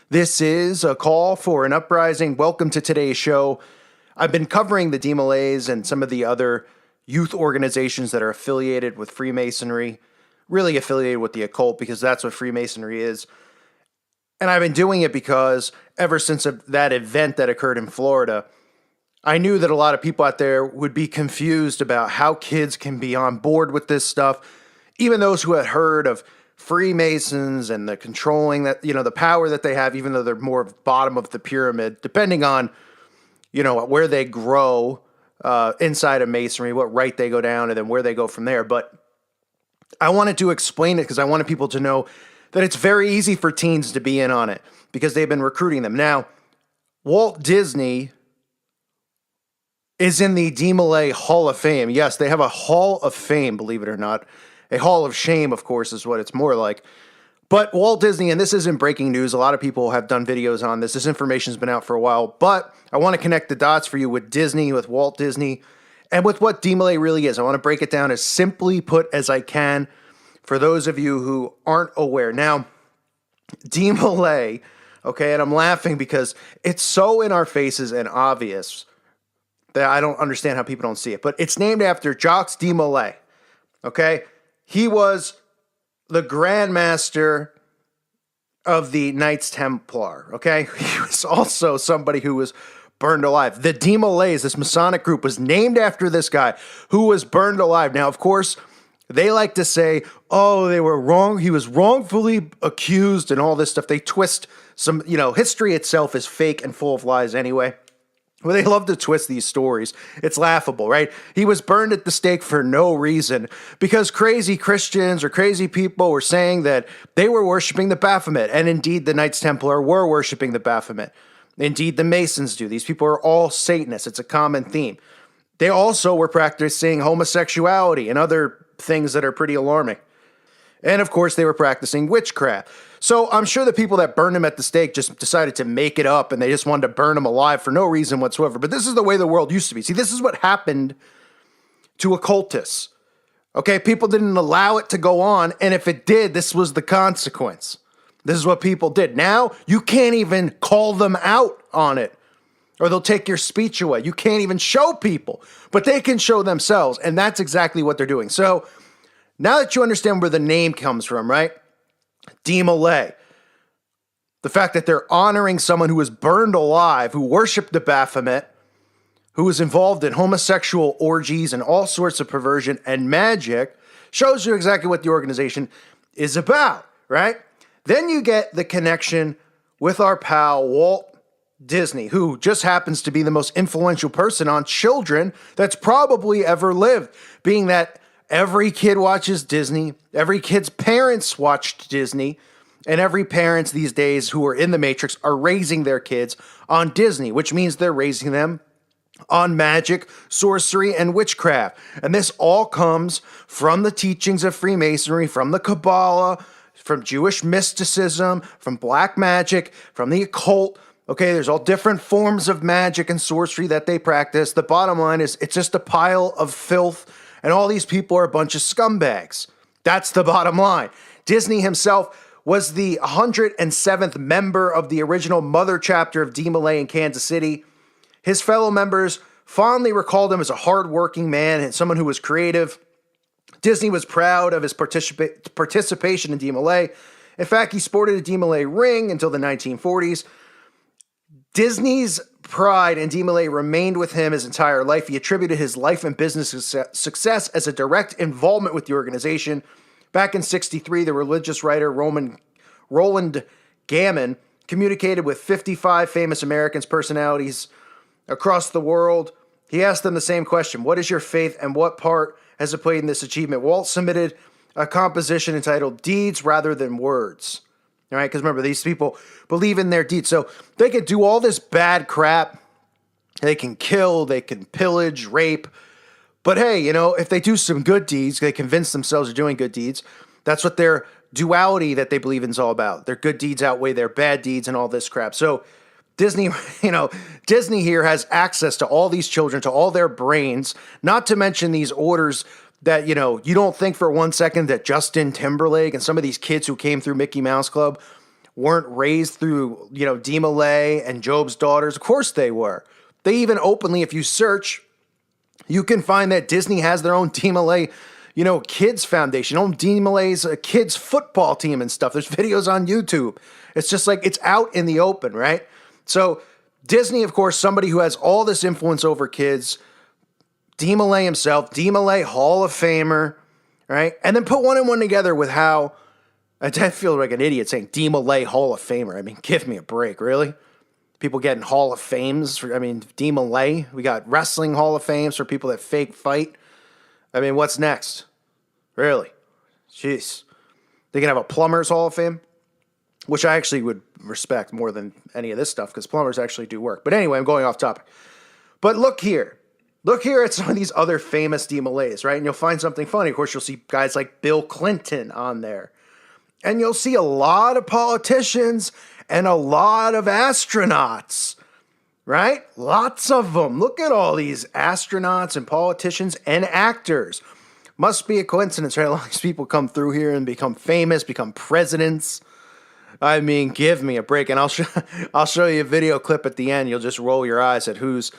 This is a call for an uprising. Welcome to today's show. I've been covering the DMLAs and some of the other youth organizations that are affiliated with Freemasonry, really affiliated with the occult because that's what Freemasonry is. And I've been doing it because ever since that event that occurred in Florida, I knew that a lot of people out there would be confused about how kids can be on board with this stuff. Even those who had heard of Freemasons and the controlling that, the power that they have, even though they're more bottom of the pyramid, depending on, where they grow inside of Masonry, what right they go down, and then where they go from there. But I wanted to explain it because I wanted people to know that it's very easy for teens to be in on it because they've been recruiting them. Now, Walt Disney is in the DMLA Hall of Fame. Yes, they have a Hall of Fame, believe it or not. A Hall of Shame, of course, is what it's more like. But Walt Disney, and this isn't breaking news, a lot of people have done videos on this. This information's been out for a while, but I want to connect the dots for you with Disney, with Walt Disney, and with what DMLA really is. I want to break it down as simply put as I can for those of you who aren't aware. Now, DMLA, okay, and I'm laughing because it's so in our faces and obvious that I don't understand how people don't see it, but it's named after Jacques de Molay, okay? He was the Grand Master of the Knights Templar, okay? He was also somebody who was burned alive. The DMLAs, this Masonic group, was named after this guy who was burned alive. Now, of course, they like to say, oh, they were wrong. He was wrongfully accused and all this stuff. They twist some, history itself is fake and full of lies anyway. Well, they love to twist these stories. It's laughable, right? He was burned at the stake for no reason because crazy Christians or crazy people were saying that they were worshiping the Baphomet. And indeed, the Knights Templar were worshiping the Baphomet. Indeed, the Masons do. These people are all Satanists. It's a common theme. They also were practicing homosexuality and other things that are pretty alarming. And of course, they were practicing witchcraft. So I'm sure the people that burned him at the stake just decided to make it up and they just wanted to burn him alive for no reason whatsoever. But this is the way the world used to be. See, this is what happened to occultists. Okay, people didn't allow it to go on. And if it did, this was the consequence. This is what people did. Now, you can't even call them out on it or they'll take your speech away. You can't even show people, but they can show themselves. And that's exactly what they're doing. So now that you understand where the name comes from, right? DMLA. The fact that they're honoring someone who was burned alive, who worshiped the Baphomet, who was involved in homosexual orgies and all sorts of perversion and magic, shows you exactly what the organization is about, right? Then you get the connection with our pal Walt Disney, who just happens to be the most influential person on children that's probably ever lived, being that every kid watches Disney. Every kid's parents watched Disney. And every parents these days who are in the Matrix are raising their kids on Disney, which means they're raising them on magic, sorcery, and witchcraft. And this all comes from the teachings of Freemasonry, from the Kabbalah, from Jewish mysticism, from black magic, from the occult. Okay, there's all different forms of magic and sorcery that they practice. The bottom line is it's just a pile of filth. And all these people are a bunch of scumbags. That's the bottom line. Disney himself was the 107th member of the original mother chapter of DMLA in Kansas City. His fellow members fondly recalled him as a hardworking man and someone who was creative. Disney was proud of his participation in DMLA. In fact, he sported a DMLA ring until the 1940s. Disney's pride in DMLA remained with him his entire life. He attributed his life and business success as a direct involvement with the organization. Back in '63, the religious writer Roland Gammon communicated with 55 famous American personalities across the world. He asked them the same question: what is your faith and what part has it played in this achievement? Walt submitted a composition entitled Deeds Rather Than Words. All right, because remember, these people believe in their deeds. So they can do all this bad crap. They can kill, they can pillage, rape. But hey, if they do some good deeds, they convince themselves they're doing good deeds. That's what their duality that they believe in is all about. Their good deeds outweigh their bad deeds and all this crap. So Disney, Disney here has access to all these children, to all their brains, not to mention these orders that, you don't think for one second that Justin Timberlake and some of these kids who came through Mickey Mouse Club weren't raised through, Dee Malay and Job's daughters. Of course they were. They even openly, if you search, you can find that Disney has their own Dee Malay, kids foundation, own Dee Malay's kids football team and stuff. There's videos on YouTube. It's just like, it's out in the open, right? So Disney, of course, somebody who has all this influence over kids, Dee Malay himself, Dee Malay Hall of Famer, right? And then put one and one together with how, I feel like an idiot saying Dee Malay Hall of Famer. I mean, give me a break, really? People getting Hall of Fames for, Dee Malay. We got wrestling Hall of Fames for people that fake fight. What's next? Really? Jeez. They can have a Plumbers Hall of Fame, which I actually would respect more than any of this stuff because plumbers actually do work. But anyway, I'm going off topic. But look here. Look here at some of these other famous Dee Malays, right? And you'll find something funny. Of course, you'll see guys like Bill Clinton on there. And you'll see a lot of politicians and a lot of astronauts, right? Lots of them. Look at all these astronauts and politicians and actors. Must be a coincidence, right? A lot of these people come through here and become famous, become presidents. Give me a break. And I'll show you a video clip at the end. You'll just roll your eyes at who's,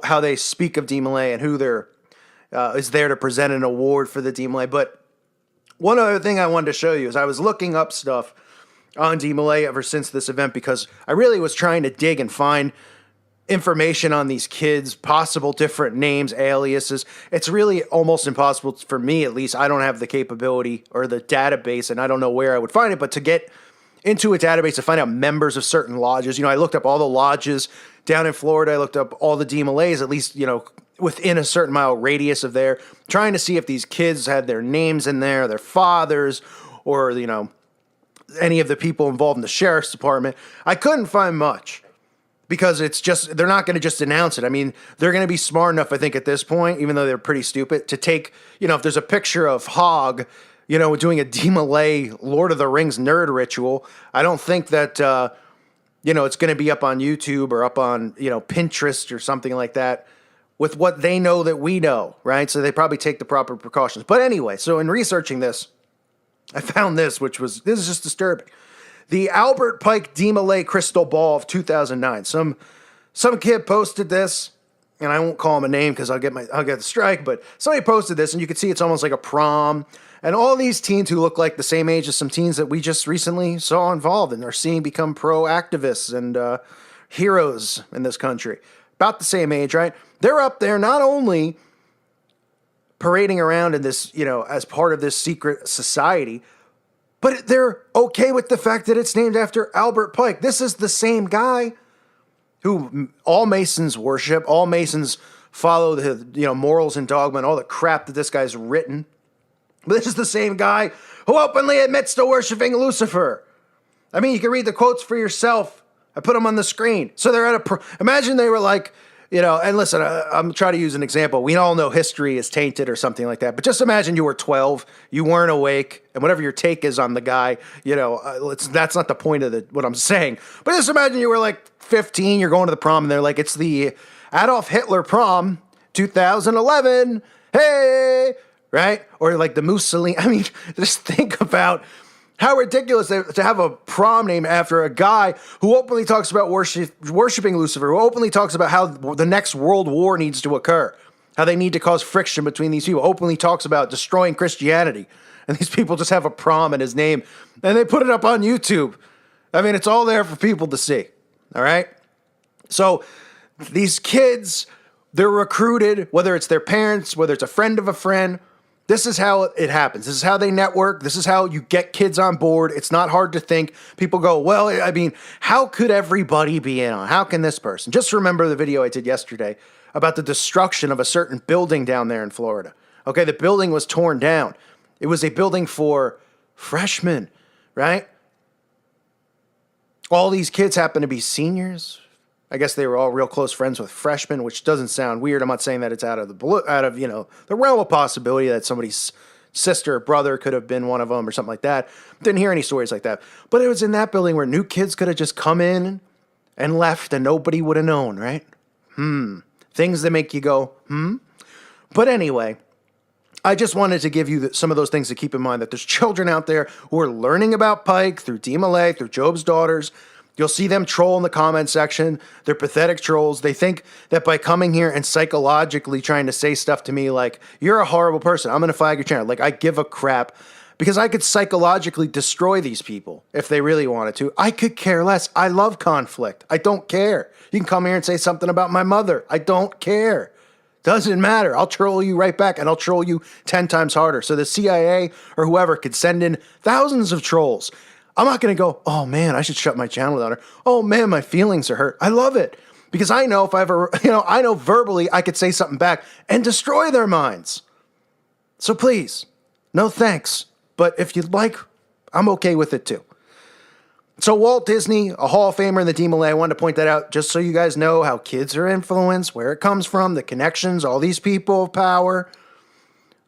how they speak of Dee Malay and who is there to present an award for the Dee Malay. But one other thing I wanted to show you is I was looking up stuff on Dee Malay ever since this event because I really was trying to dig and find information on these kids, possible different names, aliases. It's really almost impossible for me, at least. I don't have the capability or the database, and I don't know where I would find it, but to get into a database to find out members of certain lodges. I looked up all the lodges down in Florida. I looked up all the Dee Malays, at least, within a certain mile radius of there, trying to see if these kids had their names in there, their fathers, or, any of the people involved in the sheriff's department. I couldn't find much because they're not going to just announce it. They're going to be smart enough, I think, at this point, even though they're pretty stupid, to take, if there's a picture of Hogg, doing a Dee Malay Lord of the Rings nerd ritual, I don't think that, it's going to be up on YouTube or up on, Pinterest or something like that with what they know that we know, right? So they probably take the proper precautions. But anyway, so in researching this, I found this is just disturbing. The Albert Pike Dee Malay Crystal Ball of 2009. Some kid posted this, and I won't call him a name because I'll get the strike, but somebody posted this, and you can see it's almost like a prom. And all these teens who look like the same age as some teens that we just recently saw involved and are seeing become pro-activists and heroes in this country. About the same age, right? They're up there not only parading around in this, as part of this secret society, but they're okay with the fact that it's named after Albert Pike. This is the same guy who all Masons worship, all Masons follow the morals and dogma and all the crap that this guy's written. But this is the same guy who openly admits to worshiping Lucifer. You can read the quotes for yourself. I put them on the screen. So they're at imagine they were like, and listen, I'm trying to use an example. We all know history is tainted or something like that. But just imagine you were 12, you weren't awake, and whatever your take is on the guy, that's not the point of what I'm saying. But just imagine you were like 15, you're going to the prom, and they're like, it's the Adolf Hitler prom 2011. Hey! Right? Or like the Mussolini. Just think about how ridiculous to have a prom named after a guy who openly talks about worshiping Lucifer, who openly talks about how the next world war needs to occur, how they need to cause friction between these people, openly talks about destroying Christianity. And these people just have a prom in his name, and they put it up on YouTube. It's all there for people to see. All right? So these kids, they're recruited, whether it's their parents, whether it's a friend of a friend. This is how it happens. This is how they network. This is how you get kids on board. It's not hard to think. People go, well, how could everybody be in on? How can this person? Just remember the video I did yesterday about the destruction of a certain building down there in Florida. Okay, the building was torn down. It was a building for freshmen, right? All these kids happen to be seniors. I guess they were all real close friends with freshmen, which doesn't sound weird. I'm not saying that it's out of the realm of possibility that somebody's sister or brother could have been one of them or something like that. Didn't hear any stories like that. But it was in that building where new kids could have just come in and left and nobody would have known, right? Things that make you go, But anyway, I just wanted to give you some of those things to keep in mind, that there's children out there who are learning about Pike through Dee Malay, through Job's Daughters. You'll see them troll in the comment section. They're pathetic trolls. They think that by coming here and psychologically trying to say stuff to me like, you're a horrible person, I'm going to flag your channel. Like, I give a crap, because I could psychologically destroy these people if they really wanted to. I could care less. I love conflict. I don't care. You can come here and say something about my mother. I don't care. Doesn't matter. I'll troll you right back, and I'll troll you 10 times harder. So the CIA or whoever could send in thousands of trolls. I'm not going to go, oh man, I should shut my channel down. Or, oh man, my feelings are hurt. I love it. Because I know if I ever, I know verbally I could say something back and destroy their minds. So please, no thanks. But if you'd like, I'm okay with it too. So Walt Disney, a Hall of Famer in the Dee Malay, I wanted to point that out just so you guys know how kids are influenced, where it comes from, the connections, all these people of power.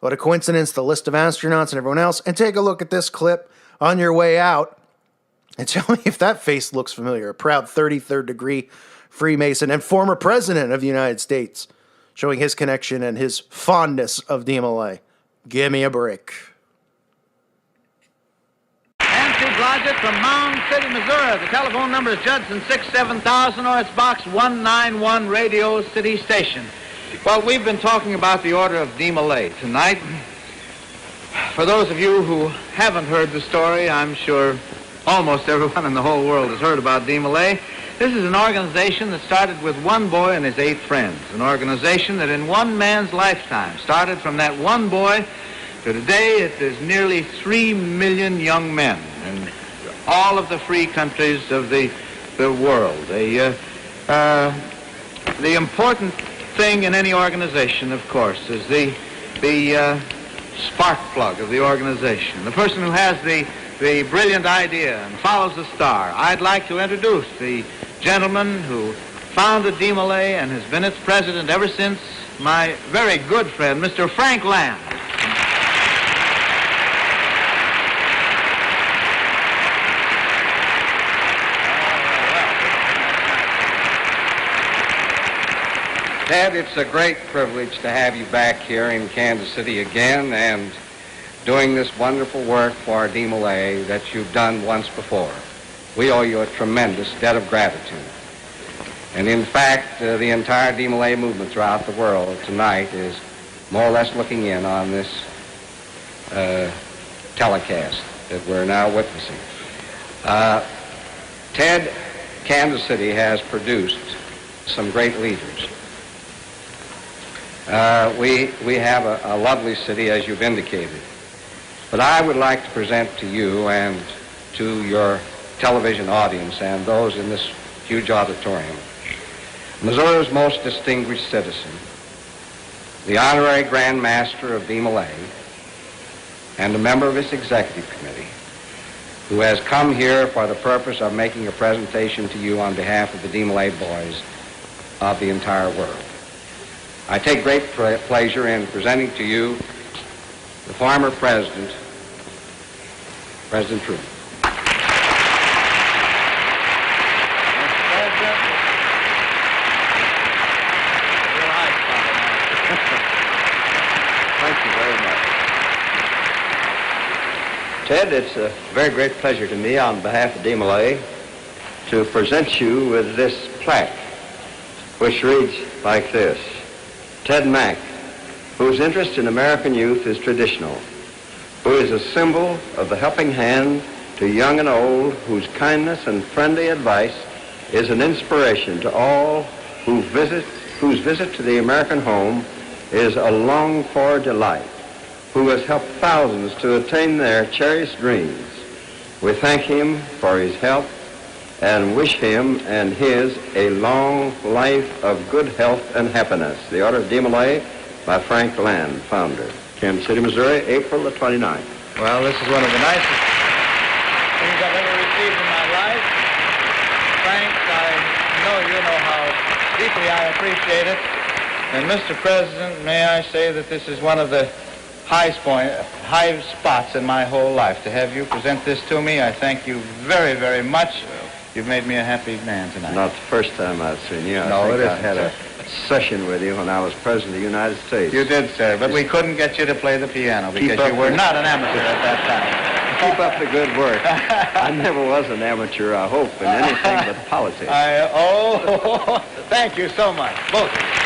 What a coincidence, the list of astronauts and everyone else. And take a look at this clip on your way out and tell me if that face looks familiar. A proud 33rd degree Freemason and former president of the United States, showing his connection and his fondness of Dee Malay. Give me a break. Nancy Blodgett from Mound City, Missouri. The telephone number is Judson 67000, or it's box 191, Radio City Station. Well, we've been talking about the Order of Dee Malay tonight. For those of you who haven't heard the story, I'm sure almost everyone in the whole world has heard about Dee Malay. This is an organization that started with one boy and his 8 friends. An organization that in one man's lifetime started from that one boy to today. It is nearly 3 million young men in all of the free countries of the world. The important thing in any organization, of course, is the spark plug of the organization, the person who has the brilliant idea and follows the star. I'd like to introduce the gentleman who founded Dee Malay and has been its president ever since, my very good friend, Mr. Frank Land. Ted, it's a great privilege to have you back here in Kansas City again and doing this wonderful work for Dee Malay that you've done once before. We owe you a tremendous debt of gratitude. And in fact, the entire Dee Malay movement throughout the world tonight is more or less looking in on this telecast that we're now witnessing. Ted, Kansas City has produced some great leaders. We have a lovely city, as you've indicated. But I would like to present to you and to your television audience and those in this huge auditorium Missouri's most distinguished citizen, the Honorary Grand Master of Dee Malay, and a member of its executive committee, who has come here for the purpose of making a presentation to you on behalf of the Dee Malay boys of the entire world. I take great pleasure in presenting to you the former president, President Truman. Thank you very much. Ted, it's a very great pleasure to me on behalf of Dee Malay to present you with this plaque, which reads like this: Ted Mack, whose interest in American youth is traditional, who is a symbol of the helping hand to young and old, whose kindness and friendly advice is an inspiration to all whose visit to the American home is a longed-for delight, who has helped thousands to attain their cherished dreams. We thank him for his help and wish him and his a long life of good health and happiness. The Order of Dee Malay by Frank Land, founder. Kansas City, Missouri, April the 29th. Well, this is one of the nicest things I've ever received in my life. Frank, I know you know how deeply I appreciate it. And Mr. President, may I say that this is one of the high spots in my whole life. To have you present this to me, I thank you very, very much. You've made me a happy man tonight. Not the first time I've seen you. No, it isn't, I had a session with you when I was President of the United States. You did, sir, but we couldn't get you to play the piano because you were not an amateur at that time. Keep up the good work. I never was an amateur, I hope, in anything but politics. Thank you so much, both of you.